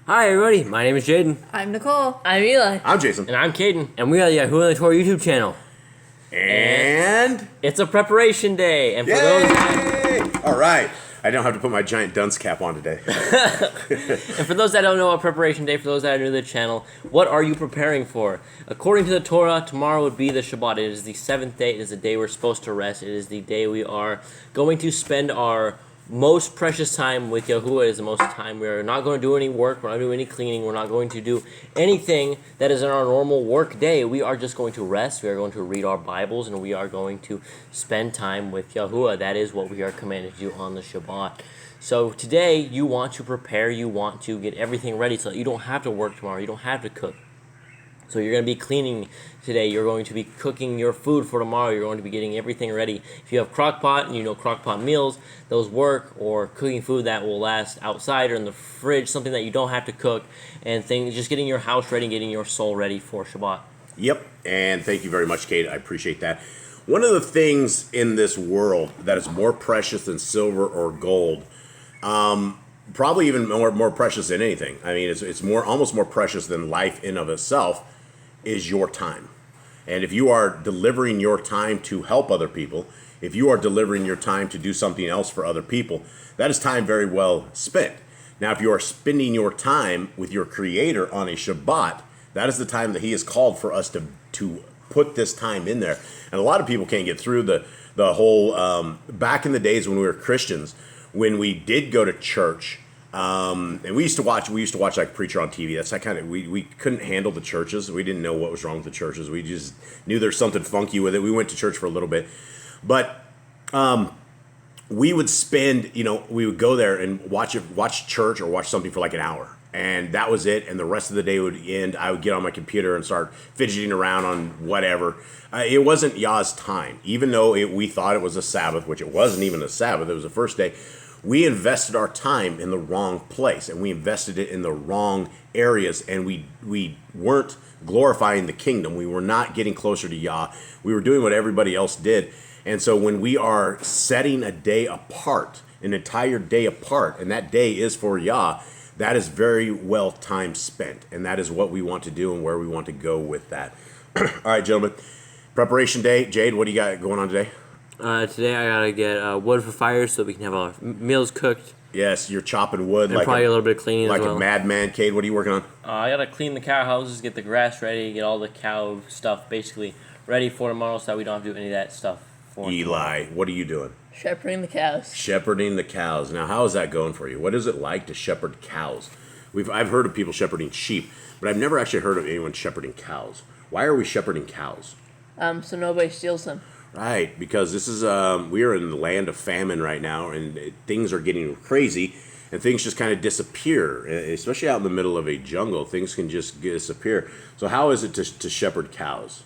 Hi everybody, my name is Jaden. I'm Nicole. I'm Eli. I'm Jason. And I'm Caden. And we are the YHWH and the Torah YouTube channel. And It's a preparation day. And for yay! All right. I don't have to put my giant dunce cap on today. for those that don't know what preparation day, for those that are new to the channel, what are you preparing for? According to the Torah, tomorrow would be the Shabbat. It is the seventh day. It is the day we're supposed to rest. It is the day we are going to spend our most precious time with Yahuwah. Is the most time. We're not going to do any work. We're not doing any cleaning. We're not going to do anything that is in our normal work day. We are just going to rest. We are going to read our Bibles, and we are going to spend time with Yahuwah. That is what we are commanded to do on the Shabbat. So today, you want to prepare. You want to get everything ready so that you don't have to work tomorrow. You don't have to cook. So you're going to be cleaning today. You're going to be cooking your food for tomorrow. You're going to be getting everything ready. If you have crock pot and you know crock pot meals, those work, or cooking food that will last outside or in the fridge, something that you don't have to cook, and things, just getting your house ready, getting your soul ready for Shabbat. Yep. And thank you very much, Kate. I appreciate that. One of the things in this world that is more precious than silver or gold, probably even more precious than anything. I mean, it's almost more precious than life in of itself, is your time. And if you are delivering your time to help other people, if you are delivering your time to do something else for other people, that is time very well spent. Now, if you are spending your time with your Creator on a Shabbat, that is the time that He has called for us to put this time in there. And a lot of people can't get through the whole, back in the days when we were Christians, when we did go to church, and we used to watch like Preacher on TV. That's that kind of, we couldn't handle the churches. We didn't know what was wrong with the churches. We just knew there's something funky with it. We went to church for a little bit, but we would spend, we would go there and watch church or watch something for like an hour, and that was it. And the rest of the day would end. I would get on my computer and start fidgeting around on whatever. It wasn't Yah's time, even though we thought it was a Sabbath, which it wasn't even a Sabbath. It was the first day. We invested our time in the wrong place, and we invested it in the wrong areas, and we weren't glorifying the kingdom. We were not getting closer to Yah. We were doing what everybody else did. And so when we are setting a day apart, an entire day apart, and that day is for Yah, that is very well time spent, and that is what we want to do and where we want to go with that. All right, gentlemen. Preparation day. Jade, what do you got going on today? Today I gotta get wood for fire so we can have our meals cooked. Yes, you're chopping wood. And probably a little bit of cleaning like as well. a madman. Cade, what are you working on? I gotta clean the cow houses, get the grass ready, get all the cow stuff basically ready for tomorrow so that we don't have to do any of that stuff for Eli, tomorrow. what are you doing? Shepherding the cows. Shepherding the cows. Now, how is that going for you? What is it like to shepherd cows? I've heard of people shepherding sheep, but I've never actually heard of anyone shepherding cows. Why are we shepherding cows? So nobody steals them. Right, because this is we are in the land of famine right now, and things are getting crazy, and things just kind of disappear, especially out in the middle of a jungle. Things can just disappear. So how is it to shepherd cows?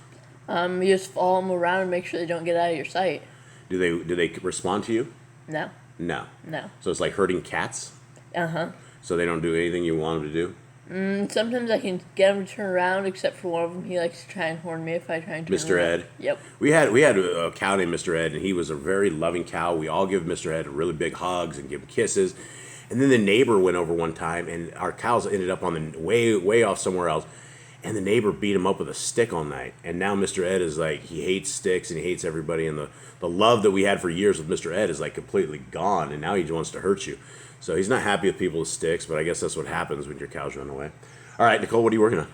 You just follow them around and make sure they don't get out of your sight. Do they respond to you? No. No. No. So it's like herding cats? Uh-huh. So they don't do anything you want them to do? Sometimes I can get him to turn around, except for one of them. He likes to try and horn me if I try and turn Mr. around. Ed? Yep. We had a cow named Mr. Ed, and he was a very loving cow. We all give Mr. Ed really big hugs and give him kisses. And then the neighbor went over one time, and our cows ended up on the way off somewhere else. And the neighbor beat him up with a stick all night. And now Mr. Ed is like, he hates sticks and he hates everybody. And the love that we had for years with Mr. Ed is like completely gone. And now he just wants to hurt you. So he's not happy with people with sticks, but I guess that's what happens when your cows run away. All right, Nicole, what are you working on?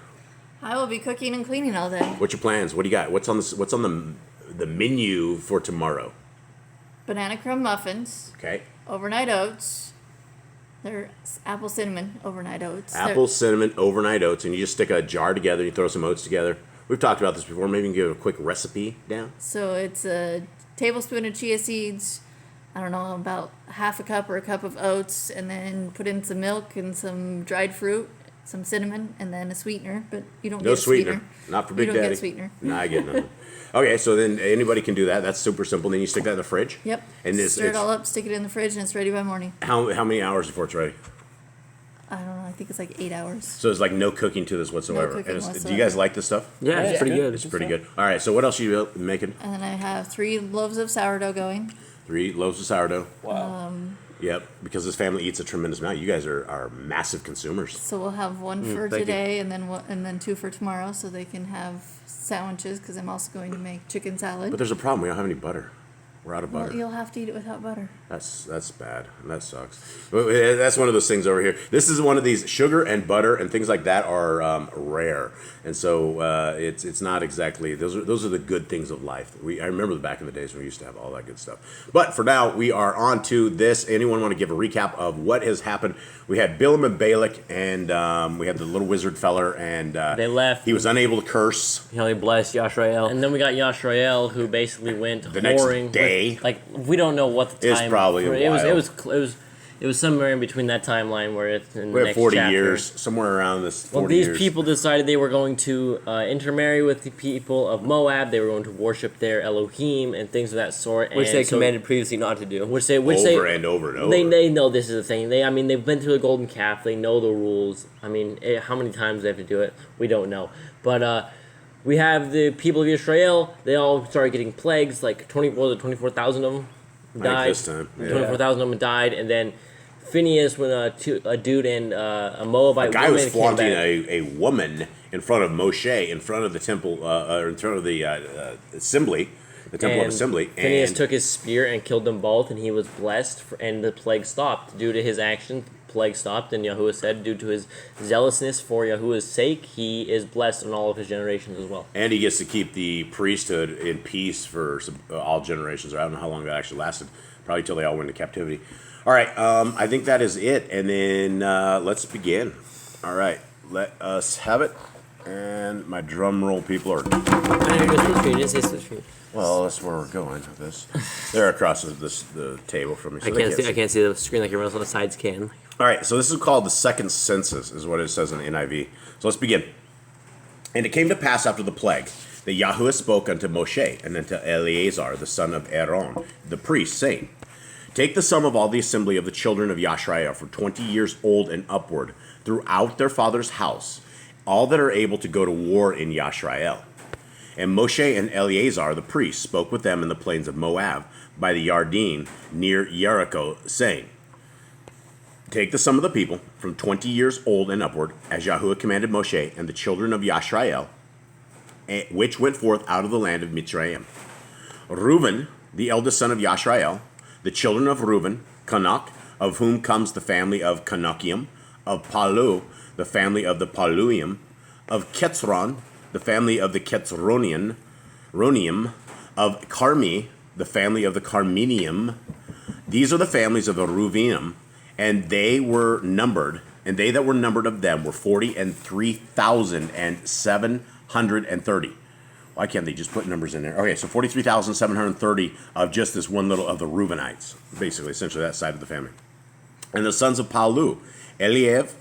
I will be cooking and cleaning all day. What's your plans? What do you got? What's on the menu for tomorrow? Banana crumb muffins, Okay. overnight oats. They're apple cinnamon overnight oats. Apple, cinnamon, overnight oats, and you just stick a jar together, you throw some oats together. We've talked about this before. Maybe you can give a quick recipe down. So it's a tablespoon of chia seeds, I don't know, about half a cup or a cup of oats, and then put in some milk and some dried fruit, some cinnamon, and then a sweetener, but you don't get a sweetener. Not for Big Daddy. You don't get a sweetener. No, I get nothing. Okay, so then anybody can do that. That's super simple. Then you stick that in the fridge. Yep. And Stir it all up, stick it in the fridge, and it's ready by morning. How many hours before it's ready? I don't know, I think it's like 8 hours. So there's like no cooking to this whatsoever. No cooking Do you whatsoever. guys like this stuff? Yeah, it's pretty good. It's pretty good. All right, so what else are you making? And then I have 3 loaves of sourdough going. 3 loaves of sourdough. Wow. Yep, because this family eats a tremendous amount. You guys are massive consumers. So we'll have one for thank you. today, and then two for tomorrow, so they can have sandwiches. Because I'm also going to make chicken salad. But there's a problem. We don't have any butter. We're out of Well, butter. you'll have to eat it without butter. That's bad. That sucks. But that's one of those things over here. This is one of these sugar and butter and things like that are rare, and so it's not exactly those are the good things of life. I remember back in the days when we used to have all that good stuff. But for now, we are on to this. Anyone want to give a recap of what has happened? We had Bilam and Balak, and we had the little wizard feller, and They left. He was unable to curse. He only blessed Yashrael. And then we got Yashrael, who basically went The next whoring. day. Like, we don't know what the It's time. probably a It was somewhere in between that timeline where it's in the We have next 40 chapter. years, somewhere around this 40 Well, these years. people decided they were going to intermarry with the people of Moab. They were going to worship their Elohim and things of that sort. Which and they so- commanded previously not to do. Which they over and over and over. They know this is a thing. They've been through the golden calf. They know the rules. How many times they have to do it, we don't know. But we have the people of Israel. They all started getting plagues. Like 24,000 of them died. this time, yeah. 24,000 of them died, and then Phineas, when a dude and a Moabite A guy woman was came flaunting back. a woman in front of Moshe, in front of the temple, or in front of the assembly, the temple of And assembly. Phineas And took his spear and killed them both, and he was blessed, and the plague stopped. Due to his action, the plague stopped, and Yahuwah said, due to his zealousness for Yahuwah's sake, he is blessed in all of his generations as well. and he gets to keep the priesthood in peace for all generations. Or I don't know how long that actually lasted. Probably till they all went into captivity. All right, I think that is it. And then let's begin. All right, let us have it. And my drum roll people are... I didn't go switch screen. You didn't say switch screen. Well, that's where we're going with this. They're across the table from me. So I can't see the screen like everyone else on the sides can. All right, so this is called the second census, is what it says in the NIV. So let's begin. And it came to pass after the plague that Yahuwah spoke unto Moshe and unto Eleazar, the son of Aaron, the priest, saying, Take the sum of all the assembly of the children of Yashrael from 20 years old and upward, throughout their father's house, all that are able to go to war in Yashrael. And Moshe and Eleazar the priest spoke with them in the plains of Moab, by the Yarden, near Jericho, saying, Take the sum of the people from 20 years old and upward, as Yahuwah commanded Moshe and the children of Yashrael, which went forth out of the land of Mitzrayim. Reuben, the eldest son of Yashrael, the children of Reuben, Canuck, of whom comes the family of Canuckium, of Palu, the family of the Paluium, of Ketzron, the family of the Ketzronium, of Carmi, the family of the Carminium. These are the families of the Reuvenim, and they were numbered, and they that were numbered of them were 43,730. Why can't they just put numbers in there? Okay, so 43,730 of just this one little of the Reubenites, basically, essentially that side of the family. And the sons of Palu, Eliav,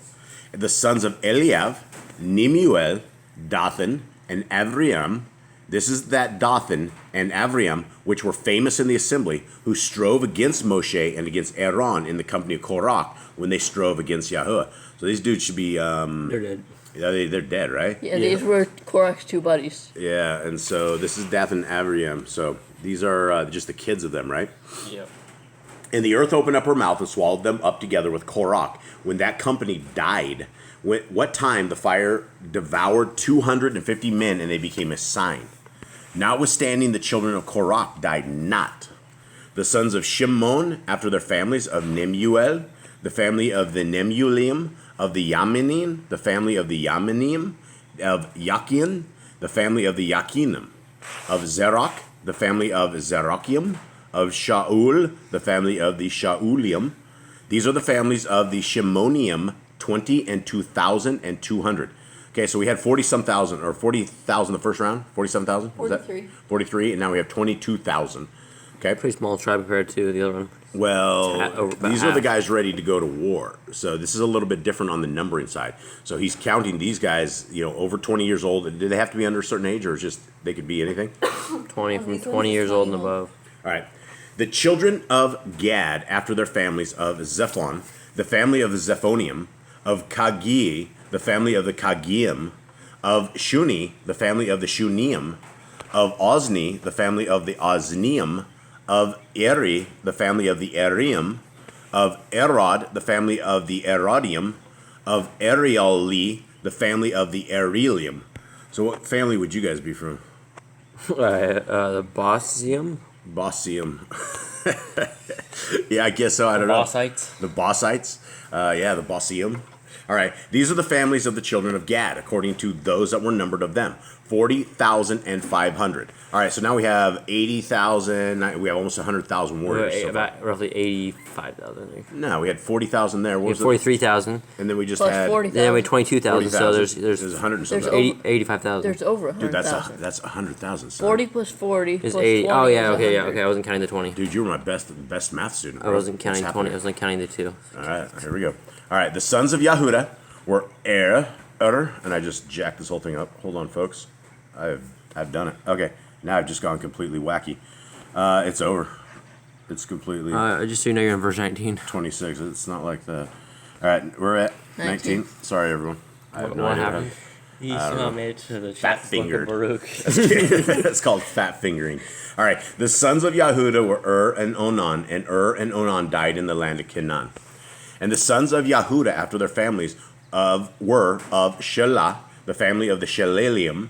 the sons of Eliav, Nemuel, Dathan, and Avriam. This is that Dathan and Avriam, which were famous in the assembly, who strove against Moshe and against Aaron in the company of Korach when they strove against Yahuwah. So these dudes should be... They're dead. Yeah, they're dead, right? Yeah, these were Korach's two buddies. Yeah, and so this is Dathan and Avriam. So these are just the kids of them, right? Yep. And the earth opened up her mouth and swallowed them up together with Korach. When that company died, what time the fire devoured 250 men, and they became a sign. Notwithstanding, the children of Korach died not. The sons of Shimon, after their families, of Nemuel, the family of the Nemuelim, of the Yaminim, the family of the Yaminim, of Yakin, the family of the Yakinim, of Zerach, the family of Zerachium, of Shaul, the family of the Shaulium. These are the families of the Shimonium, 20 and 2,200. Okay, so we had 40-some thousand, or 40,000 the first round? 47,000? 43. 43, and now we have 22,000. Okay. Pretty small tribe compared to the other one. Well, About these are the half. guys ready to go to war. So this is a little bit different on the numbering side. So he's counting these guys, over 20 years old. Do they have to be under a certain age, or just they could be anything? 20 from these 20 ones years are old and 21. above. All right. The children of Gad, after their families, of Zephon, the family of the Zephonium, of Kagi, the family of the Kagiim, of Shuni, the family of the Shuniim, of Ozni, the family of the Oznium, of Eri, the family of the Erium, of Erod, the family of the Erodium, of Arieli, the family of the Arelium. So what family would you guys be from? The Bossium. Bossium. Yeah, I guess so. I don't know. Bossites. The Bossites. Yeah, the Bossium. All right. These are the families of the children of Gad, according to those that were numbered of them. 40,500. All right, so now we have 80,000. We have almost 100,000 warriors. So far. About roughly 85,000. No, we had 40,000 there. What We was have it? 43,000. And then we just Plus had 40,000. Then we had 22,000. So 40,000. there's 100 and There's something. 85,000. There's over Dude, 100,000. that's 100,000. Son. 40 plus 40 It's plus 80. 20 Oh yeah, is okay, 100. I wasn't counting the 20. Dude, you were my best math student. I bro. wasn't What's counting 20. happening? I was only counting the 2. All right, here we go. All right, the sons of Yahuda were and I just jacked this whole thing up. Hold on, folks. I've done it. Okay, now I've just gone completely wacky. It's over. It's completely Just so you know, you're in verse 19. 26. It's not like that. All right, we're at 19. Sorry, everyone. I have no What idea. happened? He somehow made it to the Fat chat book fingered. of Baruch. It's called fat fingering. All right, the sons of Yahuda were and Onan, and and Onan died in the land of Canaan. And the sons of Yahuda, after their families, were of Shelah, the family of the Shelanium,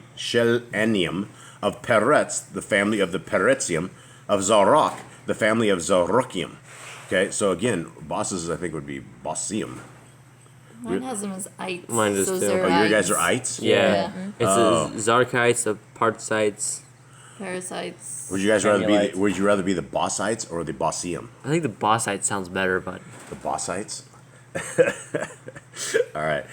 of Peretz, the family of the Peretzium, of Zarok, the family of Zarokium. Okay, so again, bosses I think would be Bossium. Mine has them as ites. Mine does so too. Oh, you guys are ites? Yeah. Yeah. It's the Zarkites, the Partsites. Parasites. Would you guys rather Amulite. be? Would you rather be the Bossites or the Bossium? I think the Bossite sounds better, but The Bossites. All right.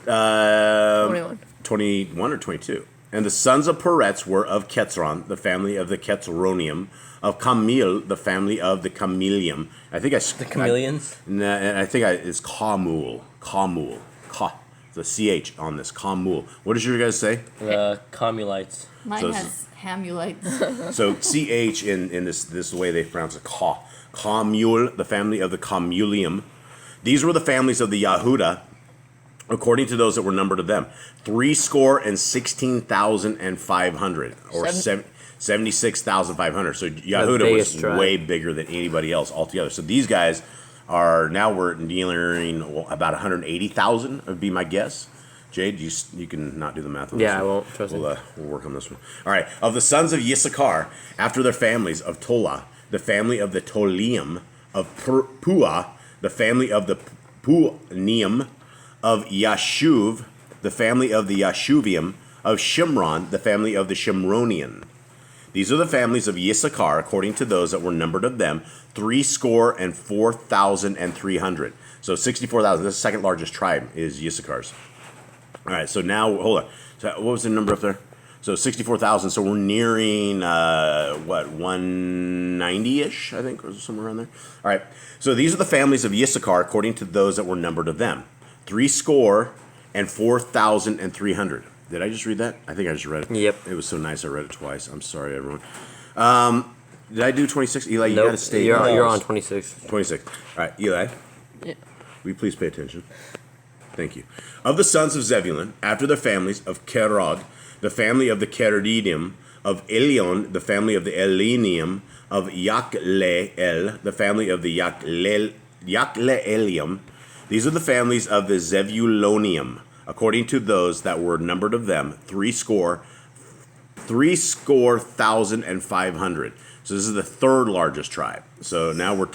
21. 21 or 22. And the sons of Peretz were of Ketzron, the family of the Ketzronium, of Camil, the family of the Camilium. I think The chameleons. I think it's Kamul. Kamul. The CH on this. Kamul. What did you guys say? The commulites. Mine So has hamulites. So CH in this way they pronounce it. Kamul, the family of the Camulium. These were the families of the Yahuda, according to those that were numbered of them. 16,500, or 76,500. So Yahuda was biggest tribe. way bigger than anybody else altogether. So these guys we're nearing about 180,000 would be my guess. Jade, you can not do the math on this yeah, I one. won't trust it. We'll work on this one. All right. Of the sons of Yissachar, after their families, of Tola, the family of the Tolium, of Pua, the family of the Puanium, of Yashuv, the family of the Yashuvium, of Shimron, the family of the Shimronian. These are the families of Yissachar, according to those that were numbered of them, 64,300. So 64,000. The second largest tribe is Yissachar's. All right, so now, hold on. So what was the number up there? So 64,000. So we're nearing, 190-ish, I think, or somewhere around there. All right, so these are the families of Yissachar, according to those that were numbered of them. 64,300. Did I just read that? I think I just read it. Yep. It was so nice I read it twice. I'm sorry, everyone. Did I do 26? Eli, you Nope, got to stay. you're on 26. 26. All right, Eli, Yeah. will you please pay attention? Thank you. Of the sons of Zebulun, after their families, of Kerod, the family of the Keredidim, of Elion, the family of the Elenium, of Yakleel, the family of the Yakleelium. These are the families of the Zebulonium, according to those that were numbered of them, 3,500. So this is the third largest tribe. So now we're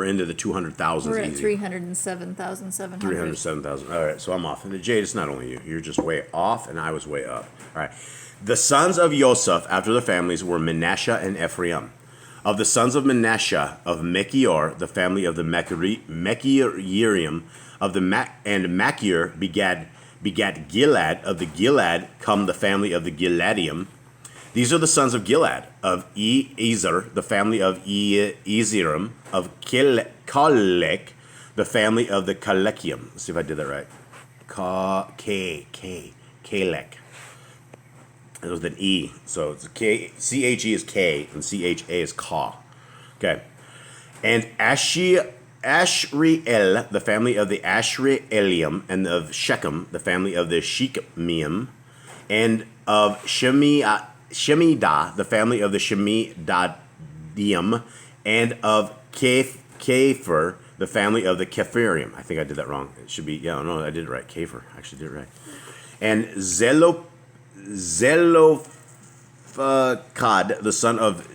into the 200,000s. We're at easy. 307,700. 307,000. All right, so I'm off. And Jade, it's not only you. You're just way off, and I was way up. All right. The sons of Yosef, after their families, were Manasseh and Ephraim. Of the sons of Manasseh, of Mechior, the family of the Mechiorium, of the Machir begat Gilad. Of the Gilad come the family of the Giladium. These are the sons of Gilad, of Ezer, the family of Ezerim, of Kalek, the family of the Kalekium. Let's see if I did that right. Kalek. It was an E. So it's C-H-E is K, and C-H-A is Ka. Okay. And Ashriel, the family of the Ashrielium, and of Shechem, the family of the Shechemium, and of Shemidah, the family of the Shemidadium, and of Kepher, the family of the Kephirium. I think I did that wrong. It should be, yeah, no, I did it right. Kepher. I actually did it right. And Zelophehad, the son of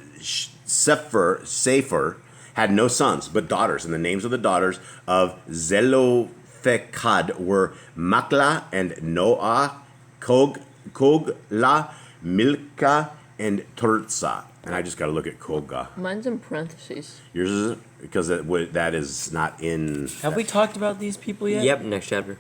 Sefer, had no sons, but daughters. And the names of the daughters of Zelophehad were Makla and Noah, Kogla, Milka, and Tirzah. And I just got to look at Kogla. Mine's in parentheses. Yours is because that is not in. Have we talked about these people yet? Yep, next chapter.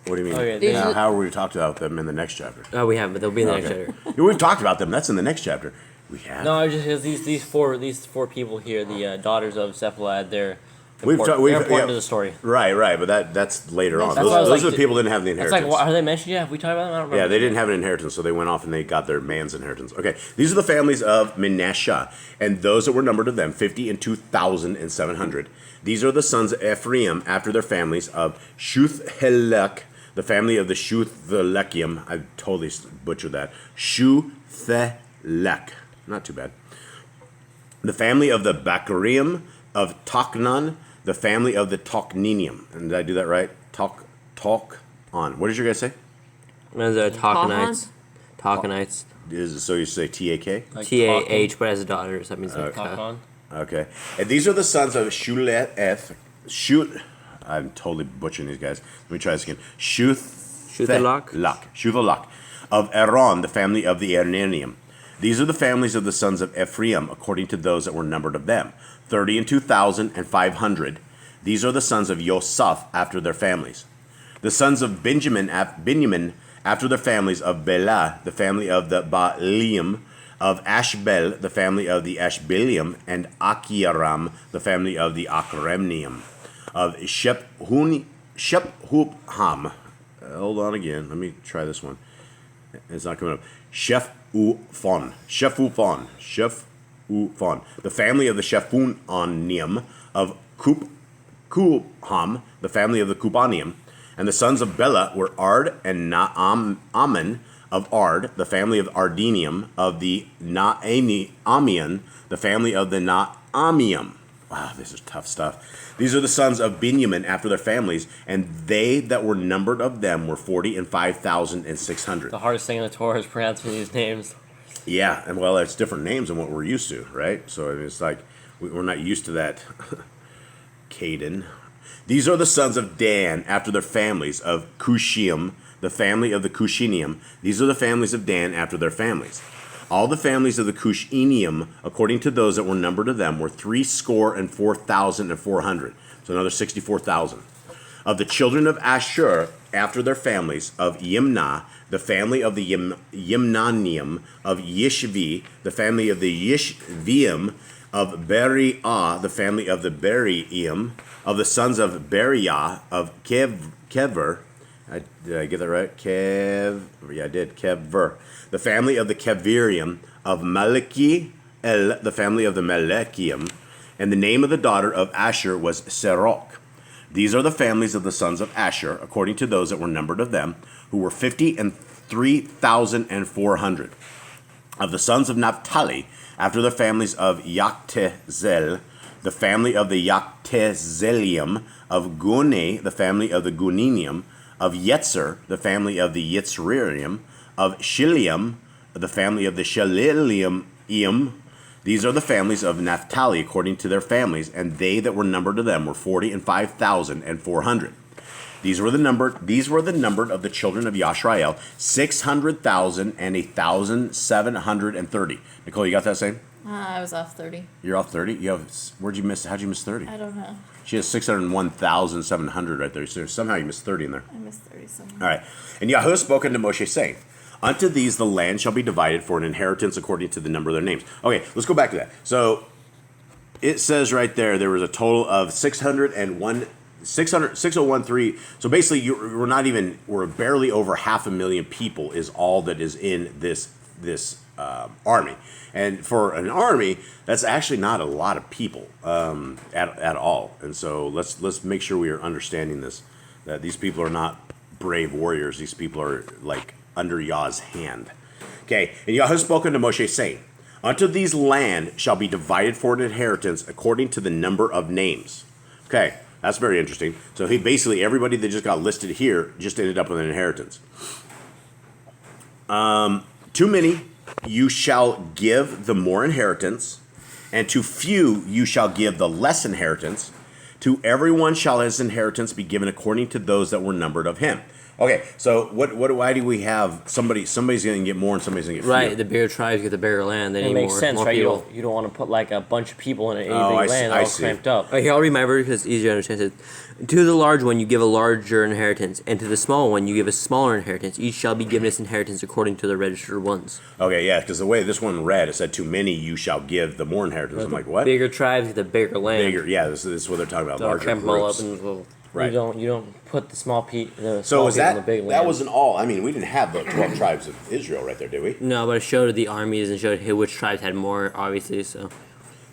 What do you mean? Okay, These are- How are we talked about them in the next chapter? Oh, we haven't, but they'll be in the next Okay. chapter. Yeah, we've talked about them. That's in the next chapter. We have. No, I just because these four people here, the daughters of Cephalad, they're We've important, ta- we've- they're important yeah. to the story. Right. But that's later on. That's why I was Those like, are the people who didn't have the It's inheritance. like, are they mentioned yet? Have we talked about them? I don't remember. Yeah, they didn't have an inheritance, so they went off and they got their man's inheritance. Okay, these are the families of Manasseh, and those that were numbered of them, 50 and 2,700. These are the sons of Ephraim after their families of Shuth-helek, the family of the Shuth-helekim. I totally butchered that. Shuth-helek. Not too bad. The family of the Bakarim of Toknan, the family of the Tokninium. And did I do that right? Talk on. What did you guys say? Mine's Talkanites. Talkanites. So you say T-A-K? Like T-A-H, but as a daughter, so that means like Talk on. Okay. And these are the sons of Shuleth. I'm totally butchering these guys. Let me try this again. Shuthalak. Of Aaron, the family of the Ernanium. These are the families of the sons of Ephraim, according to those that were numbered of them, 30 and 2,500. These are the sons of Yosef after their families. The sons of Benjamin after their families of Bela, the family of the Baalium, of Ashbel, the family of the Ashbelium, and Akiram, the family of the Akramnium, of Shephupam. Hold on again. Let me try this one. It's not coming up. Shephuphan. The family of the Shephunium, of Kupham, the family of the Kupanium. And the sons of Bela were Ard and Naaman of Ard, the family of Ardinium, of the Naamian, the family of the Naamium. Wow, this is tough stuff. These are the sons of Benjamin after their families, and they that were numbered of them were 40 and 5,600. The hardest thing in the Torah is pronouncing these names. Yeah, and well, it's different names than what we're used to, right? So I mean, it's like we're not used to that. Caden. These are the sons of Dan after their families, of Cushim, the family of the Cushinium. These are the families of Dan after their families. All the families of the Cushinium, according to those that were numbered of them, were 64,400. So another 64,000. Of the children of Asher, after their families, of Yimnah, the family of the Yimnanium, of Yishvi, the family of the Yishviim, of Beriah, the family of the Beriim, of the sons of Beriah, of Kever. Did I get that right? Yeah, I did. Kever. The family of the Kevirium, of Maliki, the family of the Melekium, and the name of the daughter of Asher was Serok. These are the families of the sons of Asher, according to those that were numbered of them, who were 50 and 3,400. Of the sons of Naphtali, after the families of Yaktezel, the family of the Yaktezelium, of Gune, the family of the Guninium, of Yetzer, the family of the Yitzririum, of Shilium, the family of the Shalilium. These are the families of Naphtali according to their families, and they that were numbered of them were 40 and 5,400. These were the numbered of the children of Yashrael, 600,000 and 1,730. Nicole, you got that same? I was off 30. You're off 30? Where'd you miss? How'd you miss 30? I don't know. She has 601,700 right there. So somehow you missed 30 in there. I missed 30 somewhere. All right. And Yahweh spoke unto Moshe, saying, unto these the land shall be divided for an inheritance according to the number of their names. Okay, let's go back to that. So it says right there was a total of 613. So basically, we're barely over 500,000 people is all that is in this army. And for an army, that's actually not a lot of people at all. And so let's make sure we are understanding this, that these people are not brave warriors. These people are like under Yah's hand. Okay, and Yah has spoken to Moshe, saying, unto these land shall be divided for an inheritance according to the number of names. Okay, that's very interesting. So he basically, everybody that just got listed here just ended up with an inheritance. To many you shall give the more inheritance, and to few you shall give the less inheritance. To everyone shall his inheritance be given according to those that were numbered of him. Okay, so why do we have somebody's going to get more and somebody's going to get fewer? Right, the bigger tribes get the bigger land. They It need makes more, sense, more right? people. You don't want to put like a bunch of people in any Oh, I big see- land I all see. cramped up. Here, I'll read my version because it's easier to understand. It says, to the large one you give a larger inheritance, and to the small one you give a smaller inheritance. Each shall be given its inheritance according to the registered ones. Okay, yeah, because the way this one read, it said, to many you shall give the more inheritance. I'm like, what? Bigger tribes get the bigger land. Bigger, yeah, this is what they're talking about, They'll larger cramp them all up groups. in little. Right. You don't put the small the So small is people in that, the big land. that wasn't all, I mean, we didn't have the 12 tribes of Israel right there, did we? No, but it showed the armies and showed which tribes had more, obviously. So,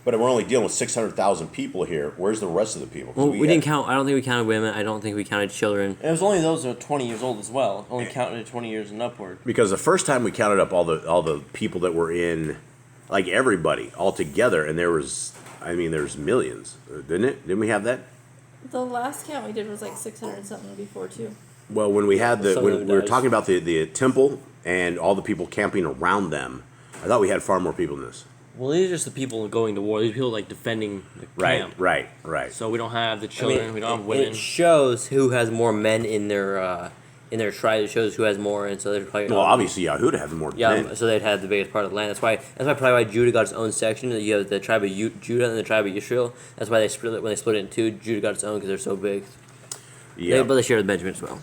But we're only dealing with 600,000 people here. Where's the rest of the people? 'Cause well, we had- didn't count. I don't think we counted women. I don't think we counted children. And it was only those that are 20 years old as well. Only counted at 20 years and upward. Because the first time we counted up all the people that were in, like everybody all together, and there's millions, didn't it? Didn't we have that? The last count we did was like 600 something before too. Well, when we had Some of when them we were does. talking about the temple and all the people camping around them, I thought we had far more people than this. Well, these are just the people going to war. These people like defending the Right, camp. right. So we don't have the children. we don't have women. It shows who has more men in their tribe. It shows who has more, and so they're probably Well, obviously Yahuda had more than yeah. men. So they'd have the biggest part of the land. That's probably why Judah got its own section. You have the tribe of Judah and the tribe of Israel. That's why they split it when they split it in two. Judah got its own because they're so big. Yeah. But they share with Benjamin as well.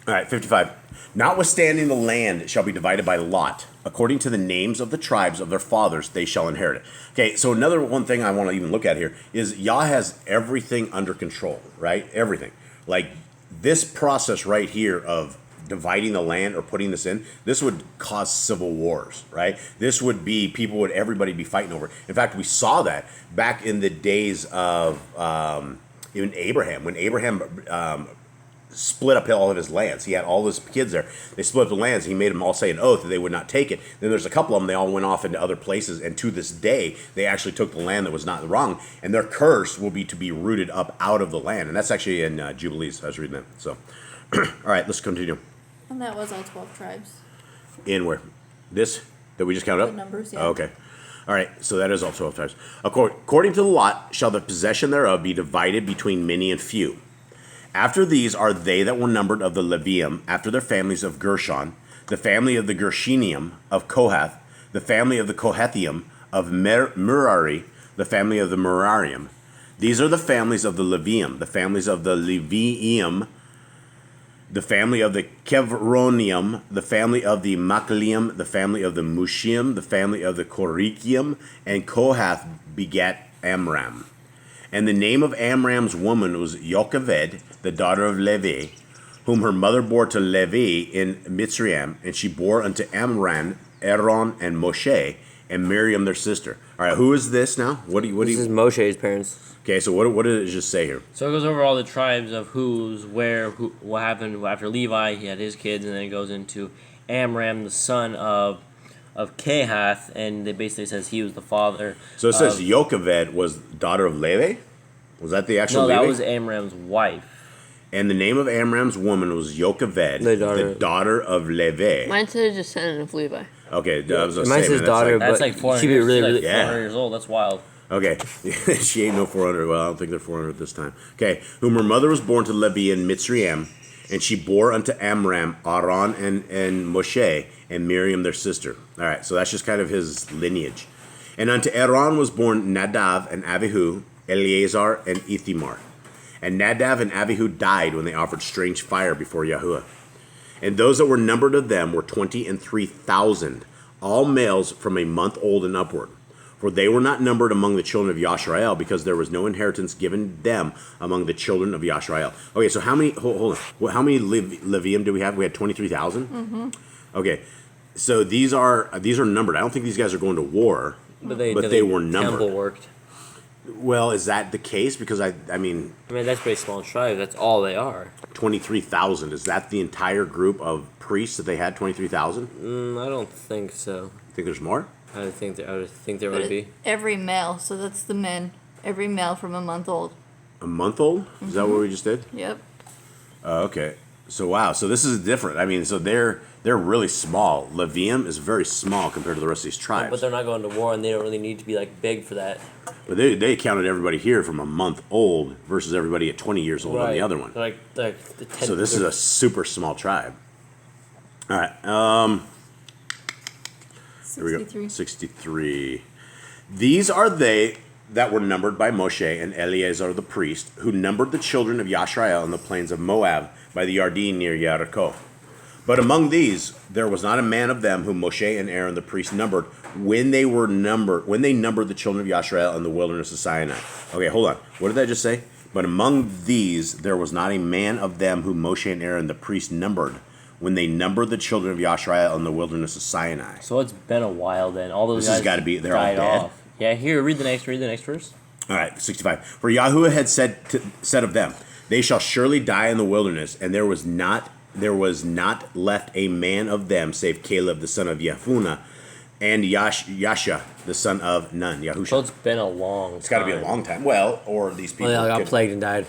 All right, 55. Notwithstanding the land shall be divided by lot. According to the names of the tribes of their fathers, they shall inherit it. Okay, so another one thing I want to even look at here is Yah has everything under control, right? Everything. Like this process right here of dividing the land or putting this in, this would cause civil wars, right? This would be, everybody be fighting over. In fact, we saw that back in the days of even Abraham. When Abraham split up all of his lands. He had all his kids there. They split up the lands. He made them all say an oath that they would not take it. Then there's a couple of them, they all went off into other places, and to this day, they actually took the land that was not wrong, and their curse will be to be rooted up out of the land. And that's actually in Jubilees. I was reading that. So, all right, let's continue. And that was all 12 tribes. In where? This? That we just counted up? The numbers, yeah. Oh, okay. All right, so that is all 12 tribes. According to the lot shall the possession thereof be divided between many and few. After these are they that were numbered of the Levium, after their families of Gershon, the family of the Gershonium of Kohath, the family of the Kohathium of Merari, the family of the Merarium. These are the families of the Levium, the families of the Leviim, the family of the Kevronium, the family of the Machlium, the family of the Mushim, the family of the Korikium, and Kohath begat Amram. And the name of Amram's woman was Yocheved, the daughter of Levi, whom her mother bore to Levi in Mitzrayim, and she bore unto Amram, Aaron, and Moshe, and Miriam their sister. All right, who is this now? This is Moshe's parents. Okay, so what did it just say here? So it goes over all the tribes of what happened after Levi. He had his kids, and then it goes into Amram, the son of Kehath, and it basically says he was the father. So it says Yocheved was daughter of Levi? Was that the actual No, Levi? that was Amram's wife. And the name of Amram's woman was Yocheved, the daughter of Levi. Mine said a descendant of Levi. Okay, I was gonna Mine say, says man, daughter, That's but like 400 she'd be years, really, like really. Yeah. 400 years old. That's wild. Okay, she ain't no 400. Well, I don't think they're 400 this time. Okay, whom her mother was born to Levi in Mitzrayim, and she bore unto Amram, Aaron, and Moshe, and Miriam their sister. All right, so that's just kind of his lineage. And unto Aaron was born Nadav and Abihu, Eleazar and Ithamar. And Nadav and Abihu died when they offered strange fire before Yahuwah. And those that were numbered of them were 23,000, all males from a month old and upward. For they were not numbered among the children of Yashrael, because there was no inheritance given them among the children of Yashrael. Okay, so how many? Hold on. How many Levium do we have? We had 23,000. Mm-hmm. Okay, so these are numbered. I don't think these guys are going to war, But they were numbered. Temple worked. Well, is that the case? Because I mean, I mean, that's pretty small tribe. That's all they are. 23,000. Is that the entire group of priests that they had? 23,000. I don't think so. Think there's more? I would think there But would be. every male, so that's the men. Every male from a month old. A month old? Is that what we just did? Yep. Okay. So wow. So this is different. I mean, so they're really small. Levium is very small compared to the rest of these tribes. But they're not going to war, and they don't really need to be like big for that. But they counted everybody here from a month old versus everybody at 20 years old on the other one. Like the 10, So this is a super small tribe. All right. Here we go. 63. 63. These are they that were numbered by Moshe and Eleazar the priest, who numbered the children of Yashrael in the plains of Moab by the Yarden near Jericho. But among these there was not a man of them whom Moshe and Aaron the priest numbered when they numbered the children of Yashrael in the wilderness of Sinai. Okay, hold on. What did I just say? But among these there was not a man of them whom Moshe and Aaron the priest numbered when they numbered the children of Yashrael in the wilderness of Sinai. So it's been a while then. All those This has guys gotta be- they're all died dead. off. Yeah, here, read the next verse. All right, 65. For Yahuwah had said of them, they shall surely die in the wilderness, and there was not left a man of them save Caleb the son of Yefuneh, and Yasha the son of Nun. Yahusha. So it's been a long time. It's got to be a long time. Well, or these people. Well, they all got could- plagued and died.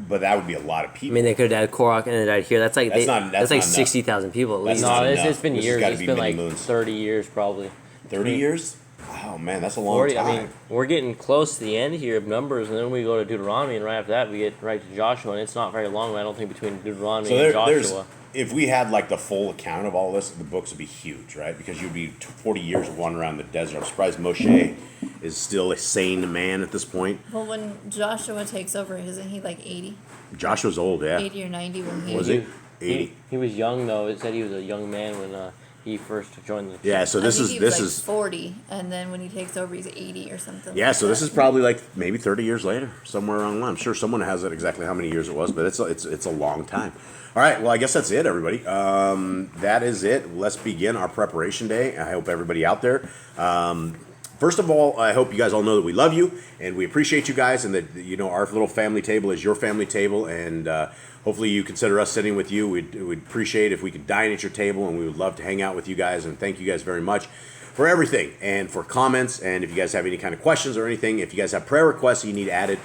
But that would be a lot of I people. mean, they could have died at Korach and they died here. That's like That's not that's enough. 60,000 people at That's least. not No, enough. it's been This has years. gotta It's be been many like moons. 30 years probably. 30 years? Oh, man, that's a long 40. time. I mean, we're getting close to the end here of Numbers, and then we go to Deuteronomy, and right after that we get right to Joshua, and it's not very long, I don't think, between Deuteronomy So and there's, Joshua. if we had like the full account of all this, the books would be huge, right? Because you'd be 40 years of wandering around the desert. I'm surprised Moshe is still a sane man at this point. Well, when Joshua takes over, isn't he like 80? Joshua's old, yeah. 80 or 90 when he Was he? 80. He was young, though. It said he was a young man when he first joined the... Yeah, so I this think is he was this like is 40, and then when he takes over, he's 80 or something. yeah. like So this that. is probably like maybe 30 years later, somewhere around the line. I'm sure someone has it exactly how many years it was, but it's a long time. All right, well I guess that's it, everybody. That is it. Let's begin our preparation day. I hope everybody out there. First of all, I hope you guys all know that we love you and we appreciate you guys, and that our little family table is your family table, and hopefully you consider us sitting with you. We'd appreciate if we could dine at your table, and we would love to hang out with you guys. And thank you guys very much for everything and for comments. And if you guys have any kind of questions or anything, if you guys have prayer requests that you need added,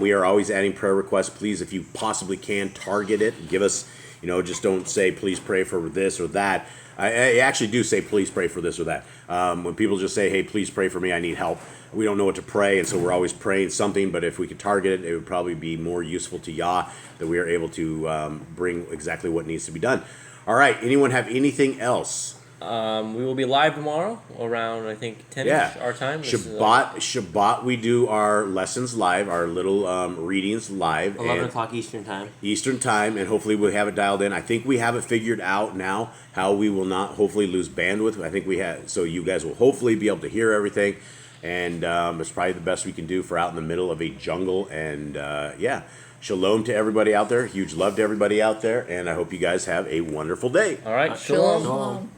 we are always adding prayer requests. Please, if you possibly can, target it. Give us, just don't say please pray for this or that. I actually do say please pray for this or that. When people just say, hey, please pray for me, I need help, we don't know what to pray, and so we're always praying something. But if we could target it, it would probably be more useful to Yah, that we are able to bring exactly what needs to be done. All right, anyone have anything else? We will be live tomorrow around, I think, 10-ish our time. This is, Shabbat, we do our lessons live, our little readings live. 11 o'clock Eastern time. Eastern time, and hopefully we'll have it dialed in. I think we have it figured out now how we will not hopefully lose bandwidth. I think we have, so you guys will hopefully be able to hear everything, and it's probably the best we can do for out in the middle of a jungle. And shalom to everybody out there. Huge love to everybody out there, and I hope you guys have a wonderful day. All right, Shalom. shalom. Shalom.